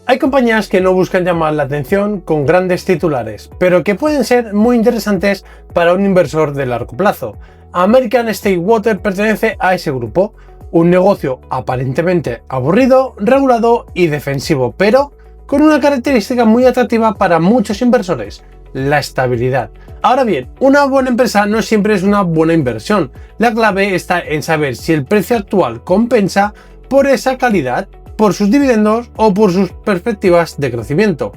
Hay compañías que no buscan llamar la atención con grandes titulares, pero que pueden ser muy interesantes para un inversor de largo plazo. American State Water pertenece a ese grupo, un negocio aparentemente aburrido, regulado y defensivo, pero con una característica muy atractiva para muchos inversores: la estabilidad. Ahora bien, una buena empresa no siempre es una buena inversión. La clave está en saber si el precio actual compensa por esa calidad, por sus dividendos o por sus perspectivas de crecimiento.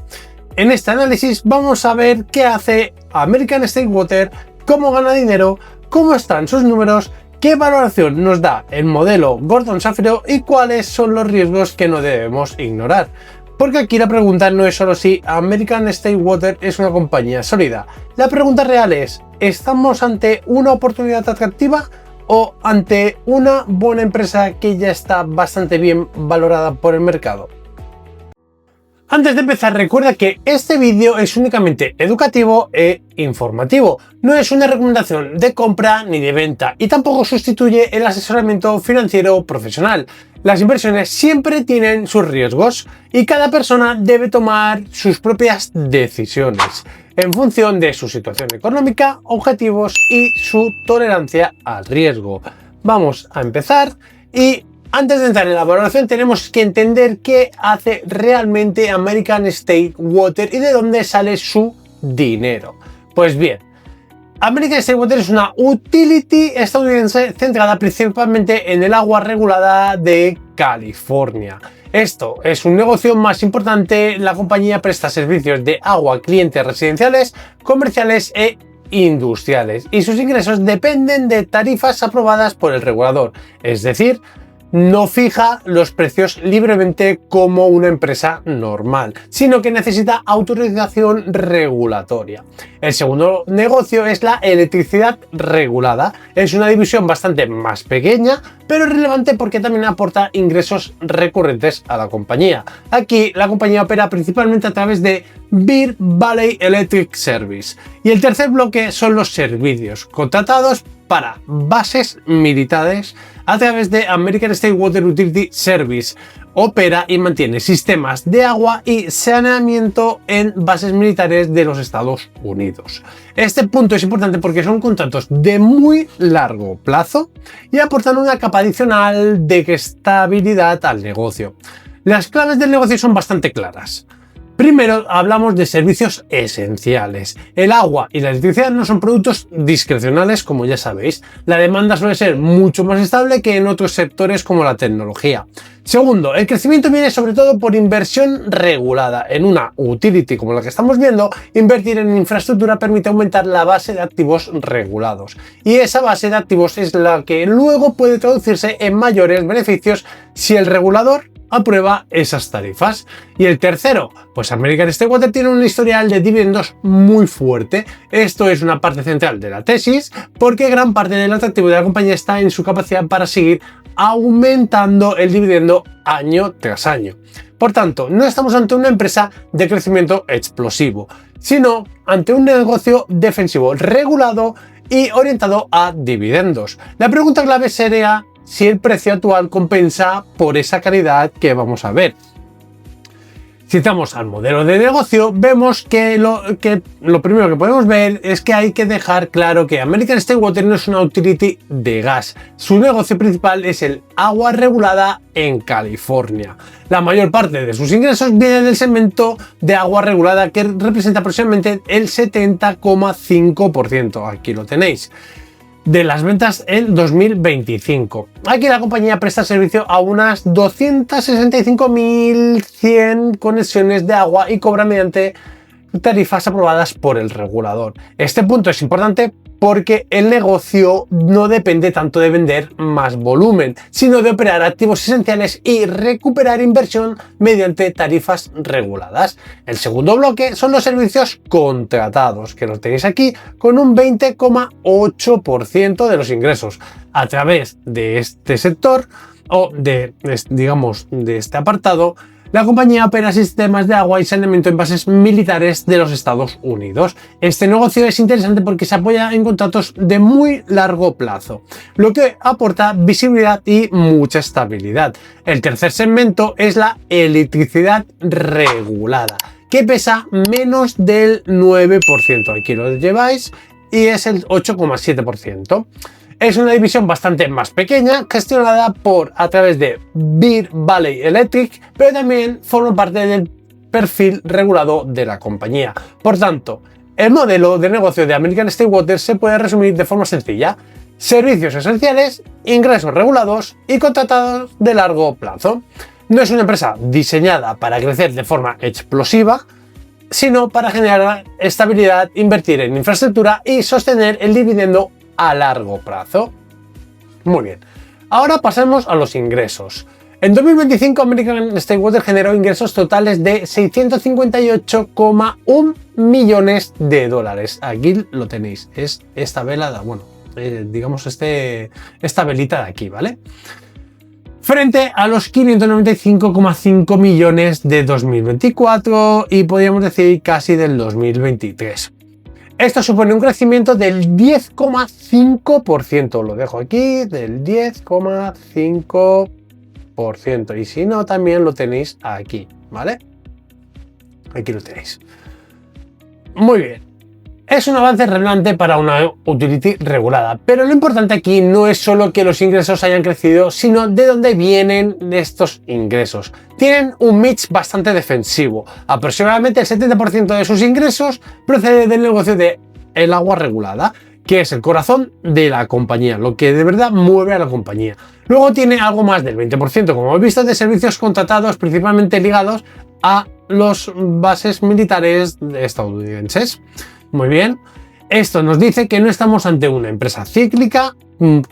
En este análisis vamos a ver qué hace American State Water, cómo gana dinero, cómo están sus números, qué valoración nos da el modelo Gordon-Shapiro y cuáles son los riesgos que no debemos ignorar. Porque aquí la pregunta no es solo si American State Water es una compañía sólida. La pregunta real es: ¿estamos ante una oportunidad atractiva o ante una buena empresa que ya está bastante bien valorada por el mercado? Antes de empezar, recuerda que este vídeo es únicamente educativo e informativo. No es una recomendación de compra ni de venta y tampoco sustituye el asesoramiento financiero profesional. Las inversiones siempre tienen sus riesgos y cada persona debe tomar sus propias decisiones en función de su situación económica, objetivos y su tolerancia al riesgo. Vamos a empezar y antes de entrar en la valoración tenemos que entender qué hace realmente American State Water y de dónde sale su dinero. Pues bien, American State Water es una utility estadounidense centrada principalmente en el agua regulada de California. Esto es un negocio más importante. La compañía presta servicios de agua a clientes residenciales, comerciales e industriales y sus ingresos dependen de tarifas aprobadas por el regulador, es decir, no fija los precios libremente como una empresa normal, sino que necesita autorización regulatoria. El segundo negocio es la electricidad regulada. Es una división bastante más pequeña, pero relevante porque también aporta ingresos recurrentes a la compañía. Aquí la compañía opera principalmente a través de Bear Valley Electric Service. Y el tercer bloque son los servicios contratados para bases militares a través de American State Water Utility Service. Opera y mantiene sistemas de agua y saneamiento en bases militares de los Estados Unidos. Este punto es importante porque son contratos de muy largo plazo y aportan una capa adicional de estabilidad al negocio. Las claves del negocio son bastante claras. Primero, hablamos de servicios esenciales. El agua y la electricidad no son productos discrecionales, como ya sabéis. La demanda suele ser mucho más estable que en otros sectores como la tecnología. Segundo, el crecimiento viene sobre todo por inversión regulada. En una utility como la que estamos viendo, invertir en infraestructura permite aumentar la base de activos regulados. Y esa base de activos es la que luego puede traducirse en mayores beneficios si el regulador aprueba esas tarifas. Y el tercero, pues American State Water tiene un historial de dividendos muy fuerte. Esto es una parte central de la tesis porque gran parte del atractivo de la compañía está en su capacidad para seguir aumentando el dividendo año tras año. Por tanto, no estamos ante una empresa de crecimiento explosivo, sino ante un negocio defensivo, regulado y orientado a dividendos. La pregunta clave sería si el precio actual compensa por esa calidad que vamos a ver. Si entramos al modelo de negocio, vemos que lo primero que podemos ver es que hay que dejar claro que American State Water no es una utility de gas. Su negocio principal es el agua regulada en California. La mayor parte de sus ingresos viene del segmento de agua regulada, que representa aproximadamente el 70,5%. Aquí lo tenéis. De las ventas en 2025. Aquí la compañía presta servicio a unas 265.100 conexiones de agua y cobra mediante tarifas aprobadas por el regulador. Este punto es importante porque el negocio no depende tanto de vender más volumen, sino de operar activos esenciales y recuperar inversión mediante tarifas reguladas. El segundo bloque son los servicios contratados, que los tenéis aquí con un 20,8% de los ingresos. A través de este sector o de este apartado, La compañía opera sistemas de agua y saneamiento en bases militares de los Estados Unidos. Este negocio es interesante porque se apoya en contratos de muy largo plazo, lo que aporta visibilidad y mucha estabilidad. El tercer segmento es la electricidad regulada, que pesa menos del 9%. Aquí lo lleváis y es el 8,7%. Es una división bastante más pequeña, gestionada a través de Bear Valley Electric, pero también forma parte del perfil regulado de la compañía. Por tanto, el modelo de negocio de American States Water se puede resumir de forma sencilla: servicios esenciales, ingresos regulados y contratados de largo plazo. No es una empresa diseñada para crecer de forma explosiva, sino para generar estabilidad, invertir en infraestructura y sostener el dividendo a largo plazo. Muy bien, ahora pasemos a los ingresos. En 2025 American States Water generó ingresos totales de 658,1 millones de dólares. Aquí lo tenéis, es esta velada, bueno, digamos esta velita de aquí, ¿vale? Frente a los 595,5 millones de 2024 y podríamos decir casi del 2023. Esto supone un crecimiento del 10,5%, lo dejo aquí, del 10,5%, y si no también lo tenéis aquí, ¿vale? Aquí lo tenéis. Muy bien. Es un avance relevante para una utility regulada, pero lo importante aquí no es solo que los ingresos hayan crecido, sino de dónde vienen estos ingresos. Tienen un mix bastante defensivo. Aproximadamente el 70% de sus ingresos procede del negocio de el agua regulada, que es el corazón de la compañía, lo que de verdad mueve a la compañía. Luego tiene algo más del 20%, como hemos visto, de servicios contratados principalmente ligados a los bases militares estadounidenses. Muy bien, esto nos dice que no estamos ante una empresa cíclica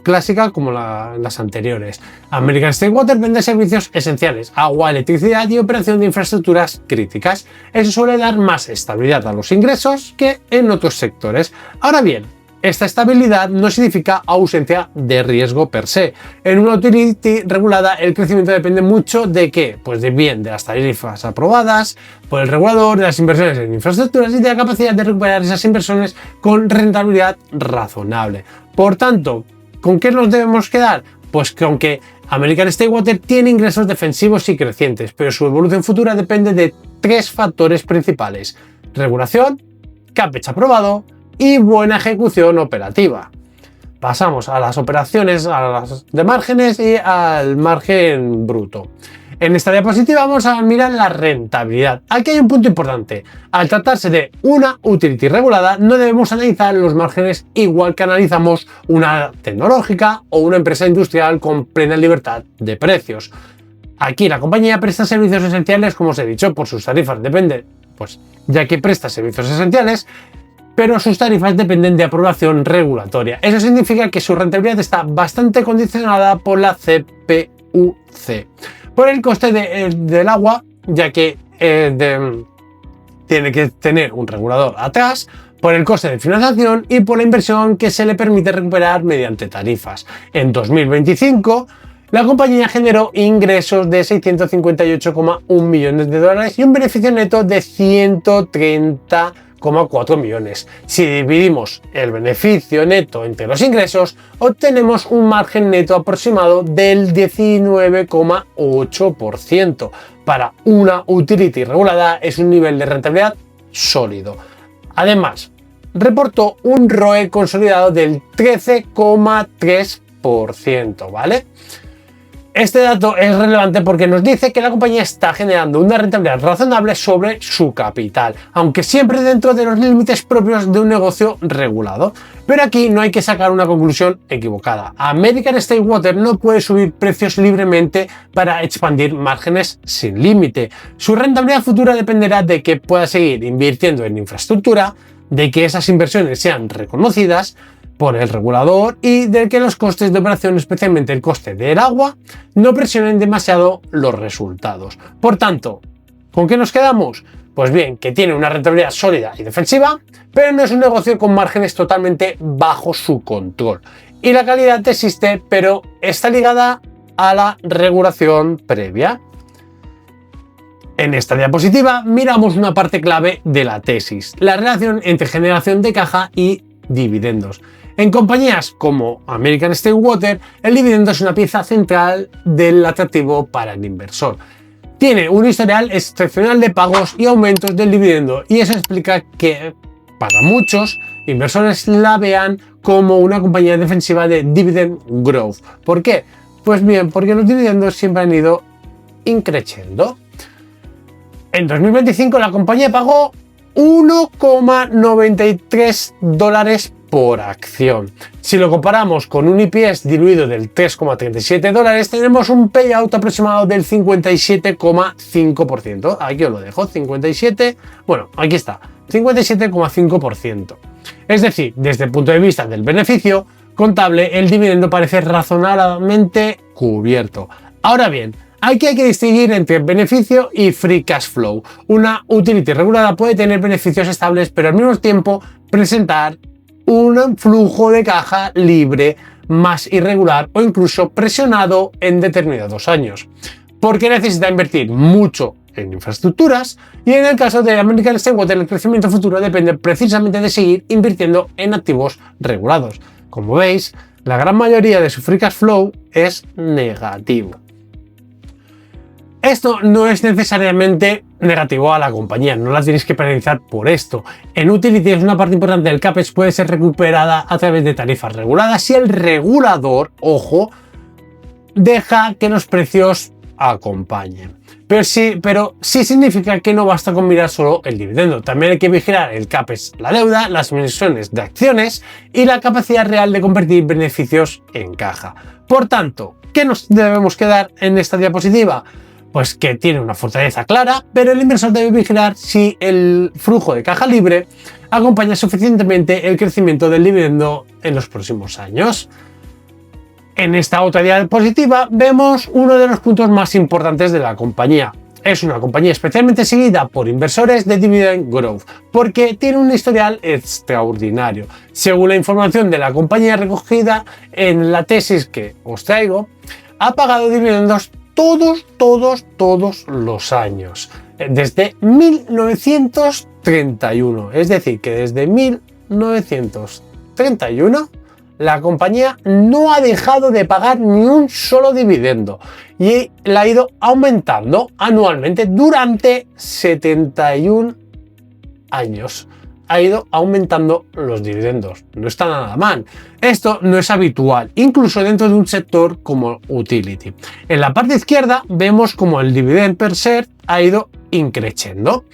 clásica como las anteriores. American States Water vende servicios esenciales: agua, electricidad y operación de infraestructuras críticas. Eso suele dar más estabilidad a los ingresos que en otros sectores. Ahora bien, esta estabilidad no significa ausencia de riesgo per se. En una utility regulada el crecimiento depende mucho de qué, pues de las tarifas aprobadas por el regulador, de las inversiones en infraestructuras y de la capacidad de recuperar esas inversiones con rentabilidad razonable. Por tanto, ¿con qué nos debemos quedar? Pues con que American States Water tiene ingresos defensivos y crecientes, pero su evolución futura depende de tres factores principales: regulación, CAPEX aprobado y buena ejecución operativa. Pasamos a las operaciones de márgenes y al margen bruto. En esta diapositiva vamos a mirar la rentabilidad. Aquí hay un punto importante. Al tratarse de una utility regulada, no debemos analizar los márgenes igual que analizamos una tecnológica o una empresa industrial con plena libertad de precios. Aquí la compañía presta servicios esenciales, como os he dicho, por sus tarifas depende, pues ya que presta servicios esenciales, pero sus tarifas dependen de aprobación regulatoria. Eso significa que su rentabilidad está bastante condicionada por la CPUC, por el coste del agua, ya que tiene que tener un regulador atrás, por el coste de financiación y por la inversión que se le permite recuperar mediante tarifas. En 2025, la compañía generó ingresos de 658,1 millones de dólares y un beneficio neto de 130,4 millones. Si dividimos el beneficio neto entre los ingresos, obtenemos un margen neto aproximado del 19,8%. Para una utility regulada es un nivel de rentabilidad sólido. Además, reportó un ROE consolidado del 13,3%, ¿vale? Este dato es relevante porque nos dice que la compañía está generando una rentabilidad razonable sobre su capital, aunque siempre dentro de los límites propios de un negocio regulado. Pero aquí no hay que sacar una conclusión equivocada. American States Water no puede subir precios libremente para expandir márgenes sin límite. Su rentabilidad futura dependerá de que pueda seguir invirtiendo en infraestructura, de que esas inversiones sean reconocidas por el regulador y de que los costes de operación, especialmente el coste del agua, no presionen demasiado los resultados. Por tanto, ¿con qué nos quedamos? Pues bien, que tiene una rentabilidad sólida y defensiva, pero no es un negocio con márgenes totalmente bajo su control. Y la calidad existe, pero está ligada a la regulación previa. En esta diapositiva miramos una parte clave de la tesis, la relación entre generación de caja y dividendos. En compañías como American States Water, el dividendo es una pieza central del atractivo para el inversor. Tiene un historial excepcional de pagos y aumentos del dividendo, y eso explica que para muchos inversores la vean como una compañía defensiva de dividend growth. ¿Por qué? Pues bien, porque los dividendos siempre han ido increciendo. En 2025 la compañía pagó $1,93 por acción. Si lo comparamos con un EPS diluido del $3,37, tenemos un payout aproximado del 57,5%. Aquí os lo dejo, 57, bueno, aquí está, 57,5%. Es decir, desde el punto de vista del beneficio contable, el dividendo parece razonablemente cubierto. Ahora bien, aquí hay que distinguir entre beneficio y free cash flow. Una utility regulada puede tener beneficios estables, pero al mismo tiempo presentar un flujo de caja libre más irregular o incluso presionado en determinados años, porque necesita invertir mucho en infraestructuras, y en el caso de American States Water el crecimiento futuro depende precisamente de seguir invirtiendo en activos regulados. Como veis, la gran mayoría de su free cash flow es negativo. Esto no es necesariamente negativo a la compañía, no la tenéis que penalizar por esto. En utilities una parte importante del CAPEX puede ser recuperada a través de tarifas reguladas si el regulador, ojo, deja que los precios acompañen. Pero sí significa que no basta con mirar solo el dividendo, también hay que vigilar el CAPEX, la deuda, las emisiones de acciones y la capacidad real de convertir beneficios en caja. Por tanto, ¿qué nos debemos quedar en esta diapositiva? Pues que tiene una fortaleza clara, pero el inversor debe vigilar si el flujo de caja libre acompaña suficientemente el crecimiento del dividendo en los próximos años. En esta otra diapositiva vemos uno de los puntos más importantes de la compañía. Es una compañía especialmente seguida por inversores de dividend growth, porque tiene un historial extraordinario. Según la información de la compañía recogida en la tesis que os traigo, ha pagado dividendos todos los años, desde 1931. Es decir, que desde 1931 la compañía no ha dejado de pagar ni un solo dividendo y la ha ido aumentando anualmente durante 71 años. Ha ido aumentando los dividendos. No está nada mal. Esto no es habitual, incluso dentro de un sector como utility. En la parte izquierda vemos como el dividend per share ha ido increciendo.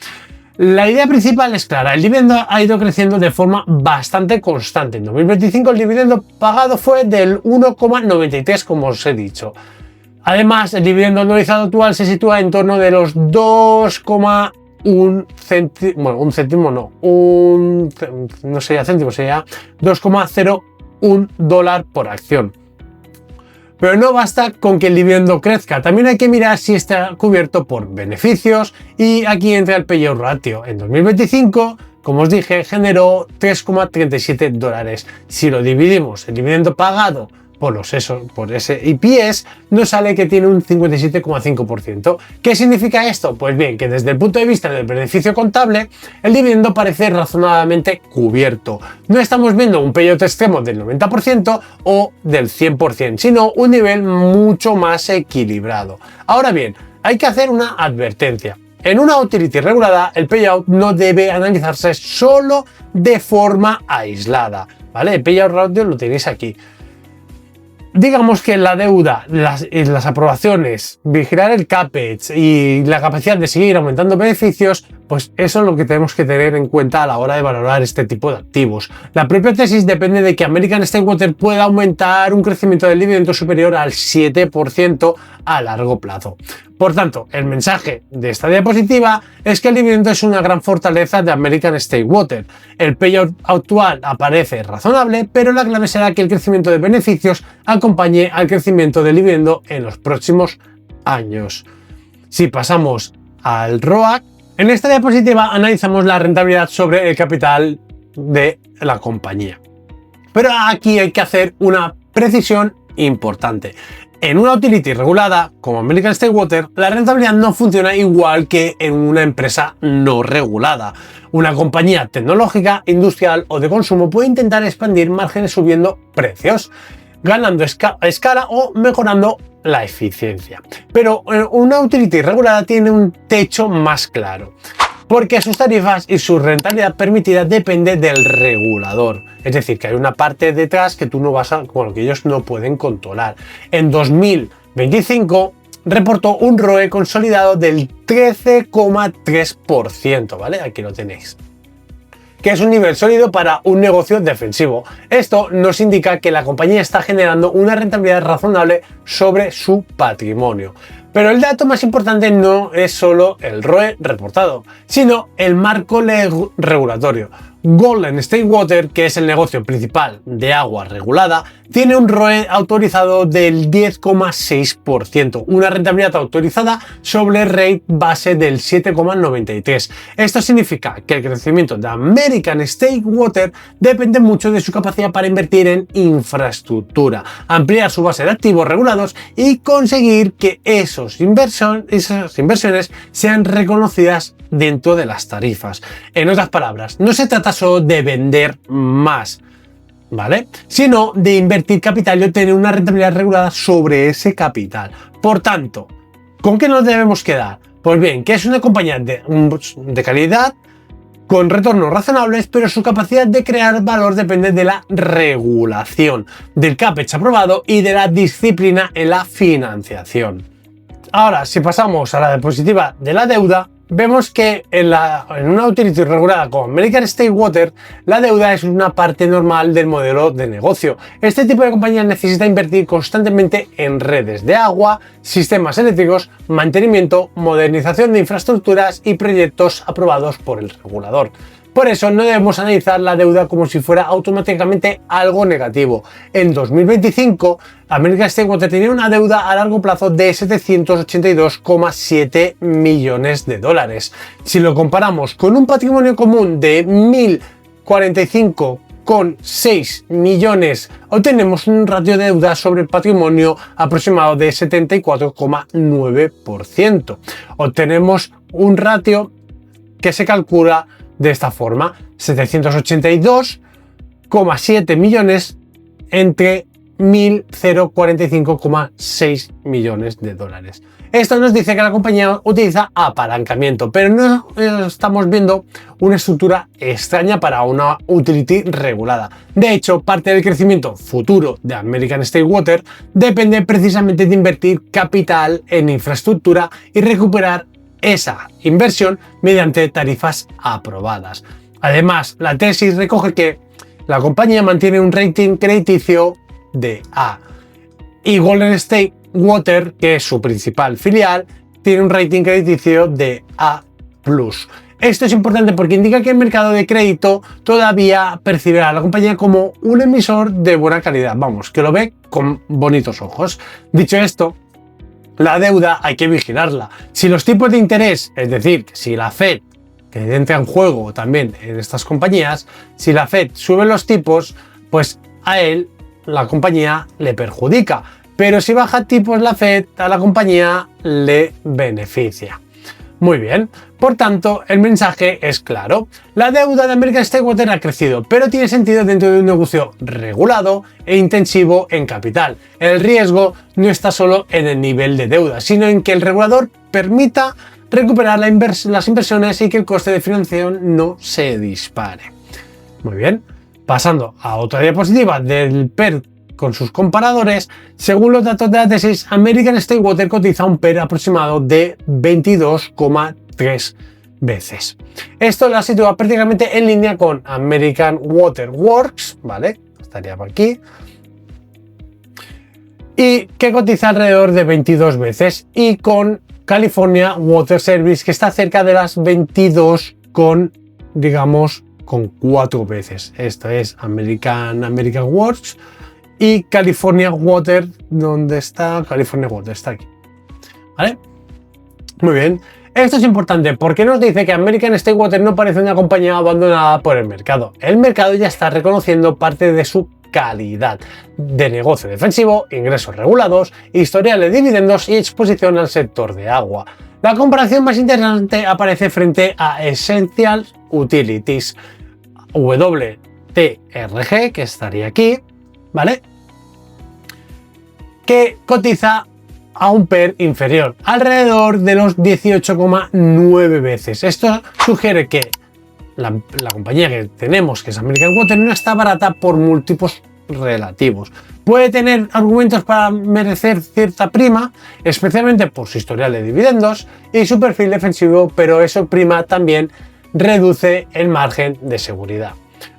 La idea principal es clara, el dividendo ha ido creciendo de forma bastante constante. En 2025 el dividendo pagado fue del 1,93, como os he dicho. Además, el dividendo anualizado actual se sitúa en torno de los 2,1 no sería céntimo, sería $2,01 por acción. Pero no basta con que el dividendo crezca, también hay que mirar si está cubierto por beneficios, y aquí entra el payout ratio. En 2025, como os dije, generó $3,37. Si lo dividimos el dividendo pagado por ese EPS, nos sale que tiene un 57,5%. ¿Qué significa esto? Pues bien, que desde el punto de vista del beneficio contable, el dividendo parece razonablemente cubierto. No estamos viendo un payout extremo del 90% o del 100%, sino un nivel mucho más equilibrado. Ahora bien, hay que hacer una advertencia. En una utility regulada, el payout no debe analizarse solo de forma aislada, ¿vale? El payout ratio lo tenéis aquí. Digamos que la deuda, las aprobaciones, vigilar el CAPEX y la capacidad de seguir aumentando beneficios, pues eso es lo que tenemos que tener en cuenta a la hora de valorar este tipo de activos. La propia tesis depende de que American States Water pueda aumentar un crecimiento del dividendo superior al 7% a largo plazo. Por tanto, el mensaje de esta diapositiva es que el dividendo es una gran fortaleza de American States Water. El payout actual aparece razonable, pero la clave será que el crecimiento de beneficios acompañe al crecimiento del dividendo en los próximos años. Si pasamos al ROAC, en esta diapositiva analizamos la rentabilidad sobre el capital de la compañía. Pero aquí hay que hacer una precisión importante. En una utility regulada, como American States Water, la rentabilidad no funciona igual que en una empresa no regulada. Una compañía tecnológica, industrial o de consumo puede intentar expandir márgenes subiendo precios, ganando escala o mejorando la eficiencia. Pero una utility regulada tiene un techo más claro, porque sus tarifas y su rentabilidad permitida depende del regulador. Es decir, que hay una parte detrás que tú no vas a, bueno, que ellos no pueden controlar. En 2025 reportó un ROE consolidado del 13,3%, ¿vale? Aquí lo tenéis, que es un nivel sólido para un negocio defensivo. Esto nos indica que la compañía está generando una rentabilidad razonable sobre su patrimonio. Pero el dato más importante no es solo el ROE reportado, sino el marco regulatorio. Golden State Water, que es el negocio principal de agua regulada, tiene un ROE autorizado del 10,6%, una rentabilidad autorizada sobre el rate base del 7,93%. Esto significa que el crecimiento de American State Water depende mucho de su capacidad para invertir en infraestructura, ampliar su base de activos regulados y conseguir que esas inversiones sean reconocidas dentro de las tarifas. En otras palabras, no se trata solo de vender más, ¿vale?, sino de invertir capital y obtener una rentabilidad regulada sobre ese capital. Por tanto, ¿con qué nos debemos quedar? Pues bien, que es una compañía de calidad, con retornos razonables, pero su capacidad de crear valor depende de la regulación, del CAPEX aprobado y de la disciplina en la financiación. Ahora, si pasamos a la diapositiva de la deuda, vemos que en una utility regulada como American State Water, la deuda es una parte normal del modelo de negocio. Este tipo de compañía necesita invertir constantemente en redes de agua, sistemas eléctricos, mantenimiento, modernización de infraestructuras y proyectos aprobados por el regulador. Por eso no debemos analizar la deuda como si fuera automáticamente algo negativo. En 2025, American State Water tenía una deuda a largo plazo de 782,7 millones de dólares. Si lo comparamos con un patrimonio común de 1.045,6 millones, obtenemos un ratio de deuda sobre el patrimonio aproximado de 74,9%. Obtenemos un ratio que se calcula de esta forma: 782,7 millones entre 1.045,6 millones de dólares. Esto nos dice que la compañía utiliza apalancamiento, pero no estamos viendo una estructura extraña para una utility regulada. De hecho, parte del crecimiento futuro de American State Water depende precisamente de invertir capital en infraestructura y recuperar esa inversión mediante tarifas aprobadas. Además, la tesis recoge que la compañía mantiene un rating crediticio de A y Golden State Water, que es su principal filial, tiene un rating crediticio de A+. Esto es importante porque indica que el mercado de crédito todavía percibe a la compañía como un emisor de buena calidad, vamos, que lo ve con bonitos ojos. Dicho esto, la deuda hay que vigilarla. Si los tipos de interés, es decir, si la Fed, que entra en juego también en estas compañías, si la Fed sube los tipos, pues a la compañía le perjudica. Pero si baja tipos la Fed, a la compañía le beneficia. Muy bien, por tanto, el mensaje es claro. La deuda de American State Water ha crecido, pero tiene sentido dentro de un negocio regulado e intensivo en capital. El riesgo no está solo en el nivel de deuda, sino en que el regulador permita recuperar las inversiones y que el coste de financiación no se dispare. Muy bien, pasando a otra diapositiva del PER con sus comparadores. Según los datos de la tesis, American State Water cotiza un PER aproximado de 22,3 veces. Esto la sitúa prácticamente en línea con American Water Works, ¿vale? Estaría por aquí. Y que cotiza alrededor de 22 veces. Y con California Water Service, que está cerca de las 22 con 4 veces. Esto es American Works. Y California Water, ¿dónde está? California Water está aquí, ¿vale? Muy bien, esto es importante porque nos dice que American State Water no parece una compañía abandonada por el mercado. El mercado ya está reconociendo parte de su calidad, de negocio defensivo, ingresos regulados, historial de dividendos y exposición al sector de agua. La comparación más interesante aparece frente a Essential Utilities, WTRG, que estaría aquí, ¿vale? Que cotiza a un PER inferior, alrededor de los 18,9 veces. Esto sugiere que la compañía que tenemos, que es American Water, no está barata por múltiplos relativos. Puede tener argumentos para merecer cierta prima, especialmente por su historial de dividendos y su perfil defensivo, pero eso prima también reduce el margen de seguridad.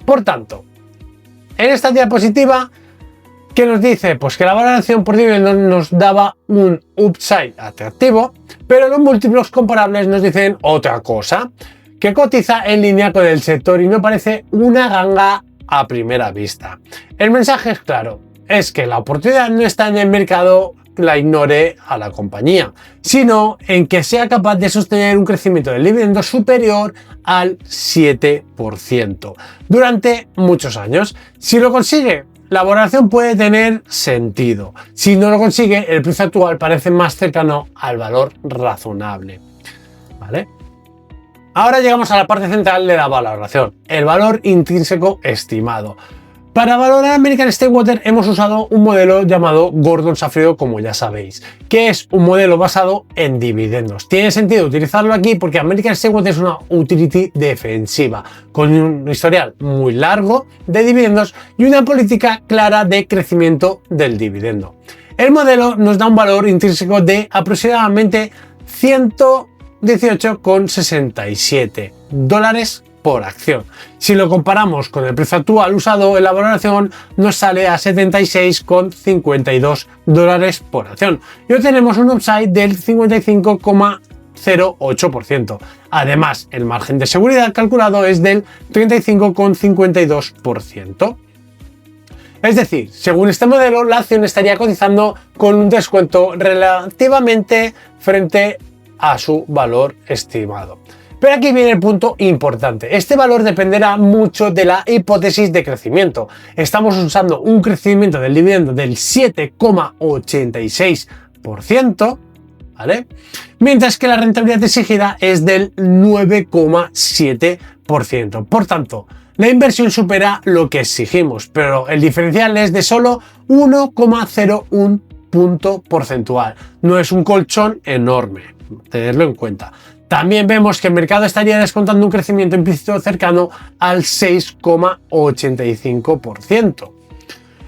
Por tanto, en esta diapositiva, ¿qué nos dice? Pues que la valoración por dividendos nos daba un upside atractivo, pero los múltiplos comparables nos dicen otra cosa, que cotiza en línea con el sector y no parece una ganga a primera vista. El mensaje es claro, es que la oportunidad no está en el mercado la ignore a la compañía, sino en que sea capaz de sostener un crecimiento del dividendo superior al 7% durante muchos años. Si lo consigue, la valoración puede tener sentido. Si no lo consigue, el precio actual parece más cercano al valor razonable, ¿vale? Ahora llegamos a la parte central de la valoración, el valor intrínseco estimado. Para valorar American States Water hemos usado un modelo llamado Gordon-Safrio, como ya sabéis, que es un modelo basado en dividendos. Tiene sentido utilizarlo aquí porque American States Water es una utility defensiva, con un historial muy largo de dividendos y una política clara de crecimiento del dividendo. El modelo nos da un valor intrínseco de aproximadamente $118,67 por acción. Si lo comparamos con el precio actual usado en la valoración, nos sale a $76,52 por acción y obtenemos un upside del 55,08%. Además, el margen de seguridad calculado es del 35,52%. Es decir, según este modelo, la acción estaría cotizando con un descuento relativamente frente a su valor estimado. Pero aquí viene el punto importante. Este valor dependerá mucho de la hipótesis de crecimiento. Estamos usando un crecimiento del dividendo del 7,86%, ¿vale? Mientras que la rentabilidad exigida es del 9,7%. Por tanto, la inversión supera lo que exigimos, pero el diferencial es de solo 1,01 punto porcentual. No es un colchón enorme, tenerlo en cuenta. También vemos que el mercado estaría descontando un crecimiento implícito cercano al 6,85%.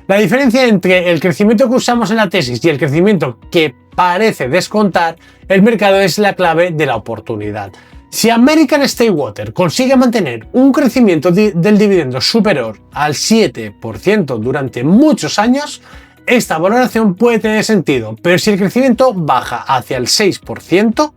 La diferencia entre el crecimiento que usamos en la tesis y el crecimiento que parece descontar el mercado es la clave de la oportunidad. Si American States Water consigue mantener un crecimiento del dividendo superior al 7% durante muchos años, esta valoración puede tener sentido, pero si el crecimiento baja hacia el 6%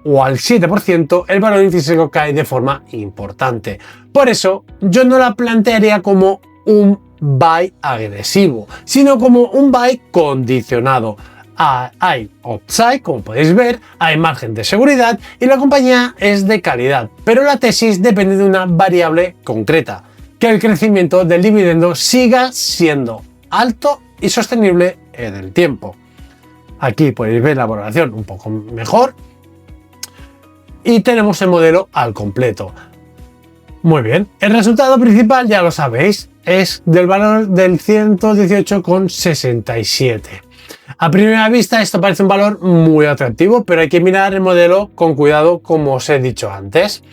o al 7%, el valor intrínseco cae de forma importante. Por eso, yo no la plantearía como un buy agresivo, sino como un buy condicionado. Hay upside, como podéis ver, hay margen de seguridad y la compañía es de calidad, pero la tesis depende de una variable concreta, que el crecimiento del dividendo siga siendo alto y sostenible en el tiempo. Aquí podéis ver la valoración un poco mejor y tenemos el modelo al completo. Muy bien, el resultado principal ya lo sabéis, es del valor del 118,67. A primera vista esto parece un valor muy atractivo, pero hay que mirar el modelo con cuidado, como os he dicho antes.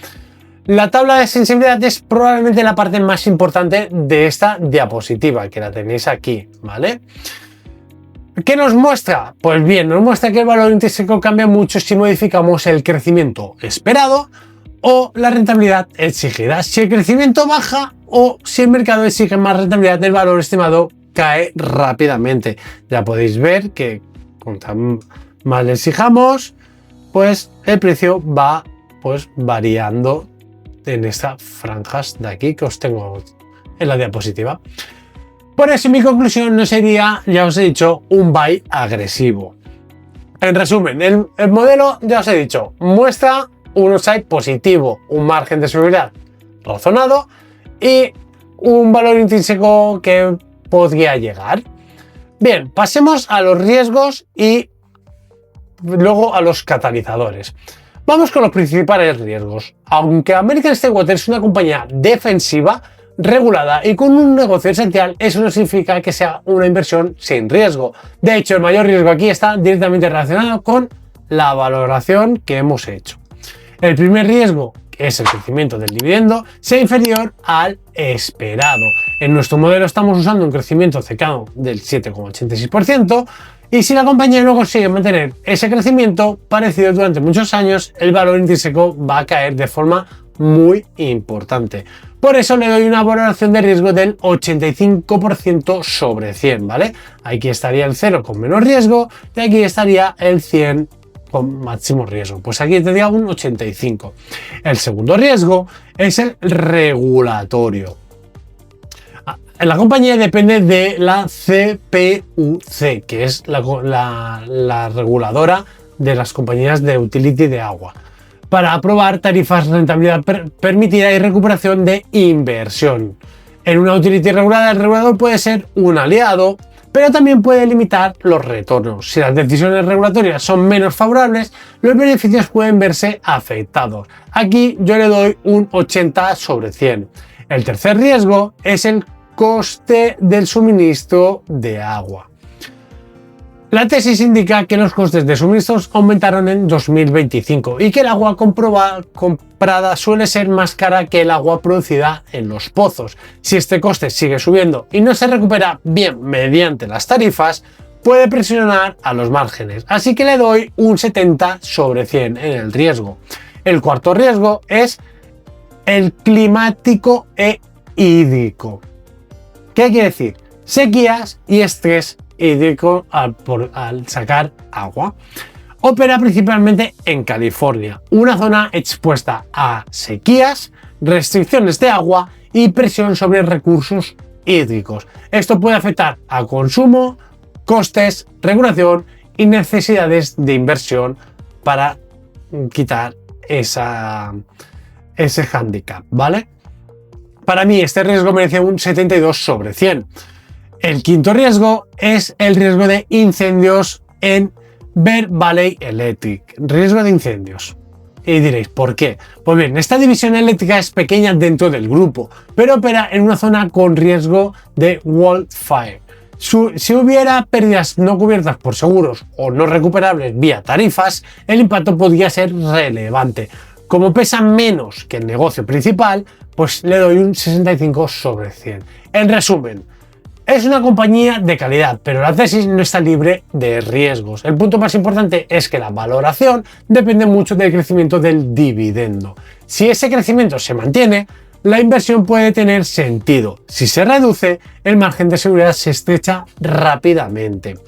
La tabla de sensibilidad es probablemente la parte más importante de esta diapositiva, que la tenéis aquí, ¿vale? ¿Qué nos muestra? Pues bien, nos muestra que el valor intrínseco cambia mucho si modificamos el crecimiento esperado o la rentabilidad exigida. Si el crecimiento baja o si el mercado exige más rentabilidad, el valor estimado cae rápidamente. Ya podéis ver que cuanto más le exijamos, pues el precio va pues variando en estas franjas de aquí que os tengo en la diapositiva. Por eso mi conclusión no sería, ya os he dicho, un buy agresivo. En resumen, el modelo, ya os he dicho, muestra un upside positivo, un margen de seguridad razonado y un valor intrínseco que podría llegar. Bien, pasemos a los riesgos y luego a los catalizadores. Vamos con los principales riesgos. Aunque American State Water es una compañía defensiva, regulada y con un negocio esencial, eso no significa que sea una inversión sin riesgo. De hecho, el mayor riesgo aquí está directamente relacionado con la valoración que hemos hecho. El primer riesgo, que es el crecimiento del dividendo, sea inferior al esperado. En nuestro modelo estamos usando un crecimiento cercano del 7,86%, y si la compañía no consigue mantener ese crecimiento parecido durante muchos años, el valor intrínseco va a caer de forma muy importante. Por eso le doy una valoración de riesgo del 85% sobre 100, ¿vale? Aquí estaría el 0 con menos riesgo y aquí estaría el 100 con máximo riesgo. Pues aquí tendría un 85. El segundo riesgo es el regulatorio. La compañía depende de la CPUC, que es la reguladora de las compañías de utility de agua, para aprobar tarifas de rentabilidad permitida y recuperación de inversión. En una utility regulada, el regulador puede ser un aliado, pero también puede limitar los retornos. Si las decisiones regulatorias son menos favorables, los beneficios pueden verse afectados. Aquí yo le doy un 80 sobre 100. El tercer riesgo es el coste del suministro de agua. La tesis indica que los costes de suministros aumentaron en 2025 y que el agua comprada suele ser más cara que el agua producida en los pozos. Si este coste sigue subiendo y no se recupera bien mediante las tarifas, puede presionar a los márgenes. Así que le doy un 70 sobre 100 en el riesgo. El cuarto riesgo es el climático e hídrico. ¿Qué quiere decir? Sequías y estrés hídrico al sacar agua. Opera principalmente en California, una zona expuesta a sequías, restricciones de agua y presión sobre recursos hídricos. Esto puede afectar a consumo, costes, regulación y necesidades de inversión para quitar ese hándicap, ¿vale? Para mí este riesgo merece un 72 sobre 100. El quinto riesgo es el riesgo de incendios en Bear Valley Electric. Riesgo de incendios. Y diréis, ¿por qué? Pues bien, esta división eléctrica es pequeña dentro del grupo, pero opera en una zona con riesgo de wildfire. Si hubiera pérdidas no cubiertas por seguros o no recuperables vía tarifas, el impacto podría ser relevante. Como pesa menos que el negocio principal, pues le doy un 65 sobre 100. En resumen, es una compañía de calidad, pero la tesis no está libre de riesgos. El punto más importante es que la valoración depende mucho del crecimiento del dividendo. Si ese crecimiento se mantiene, la inversión puede tener sentido. Si se reduce, el margen de seguridad se estrecha rápidamente.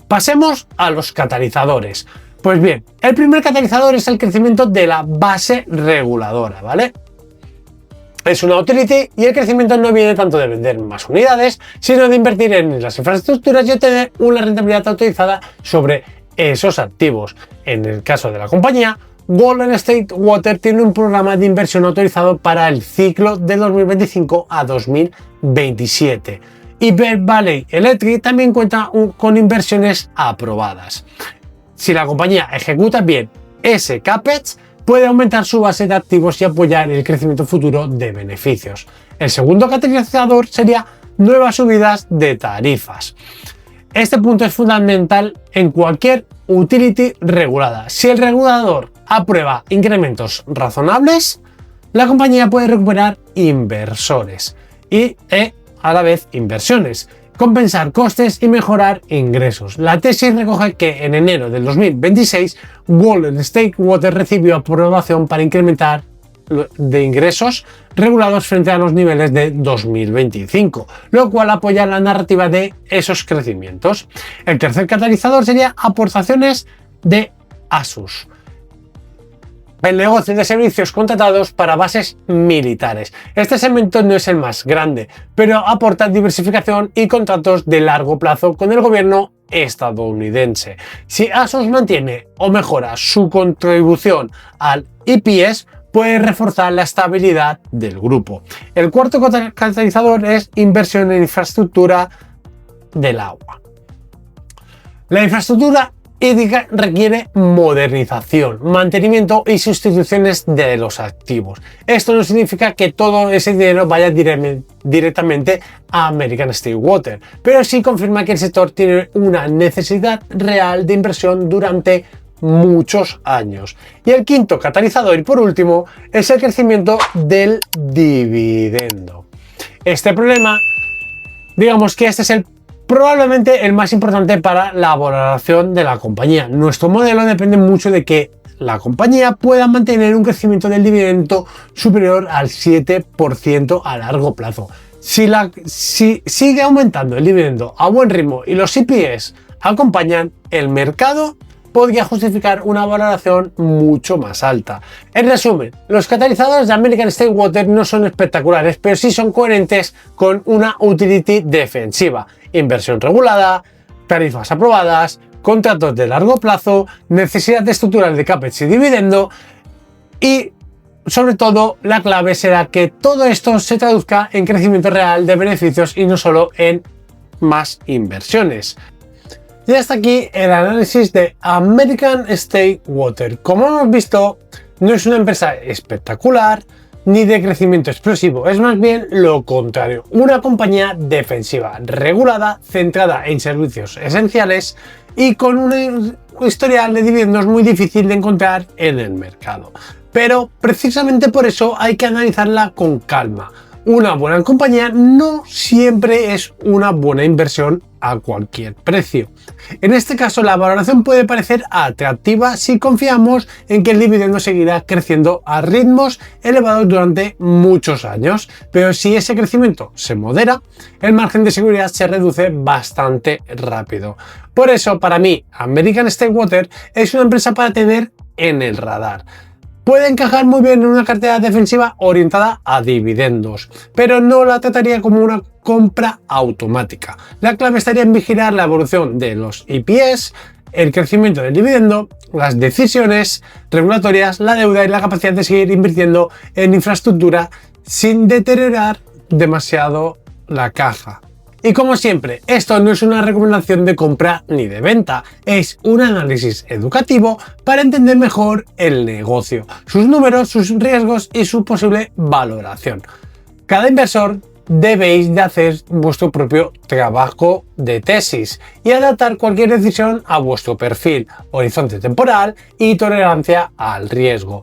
Pasemos a los catalizadores. Pues bien, el primer catalizador es el crecimiento de la base reguladora, ¿vale? Es una utility y el crecimiento no viene tanto de vender más unidades, sino de invertir en las infraestructuras y obtener una rentabilidad autorizada sobre esos activos. En el caso de la compañía, Golden State Water tiene un programa de inversión autorizado para el ciclo de 2025 a 2027. Y Bear Valley Electric también cuenta con inversiones aprobadas. Si la compañía ejecuta bien ese CAPEX, puede aumentar su base de activos y apoyar el crecimiento futuro de beneficios. El segundo catalizador sería nuevas subidas de tarifas. Este punto es fundamental en cualquier utility regulada. Si el regulador aprueba incrementos razonables, la compañía puede recuperar inversores y a la vez inversiones, compensar costes y mejorar ingresos. La tesis recoge que en enero del 2026 Golden State Water recibió aprobación para incrementar de ingresos regulados frente a los niveles de 2025, lo cual apoya la narrativa de esos crecimientos. El tercer catalizador sería aportaciones de ASUS, el negocio de servicios contratados para bases militares. Este segmento no es el más grande, pero aporta diversificación y contratos de largo plazo con el gobierno estadounidense. Si ASUS mantiene o mejora su contribución al EPS, puede reforzar la estabilidad del grupo. El cuarto catalizador es inversión en infraestructura del agua. La infraestructura hídrica requiere modernización, mantenimiento y sustituciones de los activos. Esto no significa que todo ese dinero vaya directamente a American States Water, pero sí confirma que el sector tiene una necesidad real de inversión durante muchos años. Y el quinto catalizador y por último es el crecimiento del dividendo. Este problema, digamos que este es probablemente el más importante para la valoración de la compañía. Nuestro modelo depende mucho de que la compañía pueda mantener un crecimiento del dividendo superior al 7% a largo plazo. Si sigue aumentando el dividendo a buen ritmo y los EPS acompañan, el mercado podría justificar una valoración mucho más alta. En resumen, los catalizadores de American States Water no son espectaculares, pero sí son coherentes con una utility defensiva, inversión regulada, tarifas aprobadas, contratos de largo plazo, necesidad estructural de CAPEX y dividendo y, sobre todo, la clave será que todo esto se traduzca en crecimiento real de beneficios y no solo en más inversiones. Y hasta aquí el análisis de American States Water. Como hemos visto, no es una empresa espectacular ni de crecimiento explosivo, es más bien lo contrario, una compañía defensiva, regulada, centrada en servicios esenciales y con un historial de dividendos muy difícil de encontrar en el mercado. Pero precisamente por eso hay que analizarla con calma. Una buena compañía no siempre es una buena inversión a cualquier precio. En este caso, la valoración puede parecer atractiva si confiamos en que el dividendo seguirá creciendo a ritmos elevados durante muchos años, pero si ese crecimiento se modera, el margen de seguridad se reduce bastante rápido. Por eso, para mí, American States Water es una empresa para tener en el radar. Puede encajar muy bien en una cartera defensiva orientada a dividendos, pero no la trataría como una compra automática. La clave estaría en vigilar la evolución de los EPS, el crecimiento del dividendo, las decisiones regulatorias, la deuda y la capacidad de seguir invirtiendo en infraestructura sin deteriorar demasiado la caja. Y como siempre, esto no es una recomendación de compra ni de venta, es un análisis educativo para entender mejor el negocio, sus números, sus riesgos y su posible valoración. Cada inversor debéis de hacer vuestro propio trabajo de tesis y adaptar cualquier decisión a vuestro perfil, horizonte temporal y tolerancia al riesgo.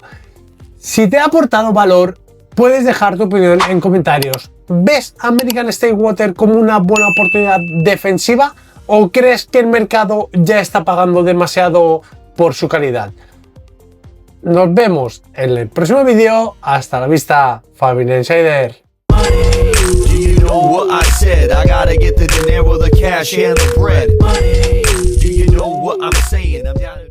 Si te ha aportado valor, puedes dejar tu opinión en comentarios. ¿Ves American States Water como una buena oportunidad defensiva o crees que el mercado ya está pagando demasiado por su calidad? Nos vemos en el próximo vídeo. Hasta la vista, Family Insider. Do you know what I said? I gotta get the dinero, the cash and the bread. Do you know what I'm saying? I'm down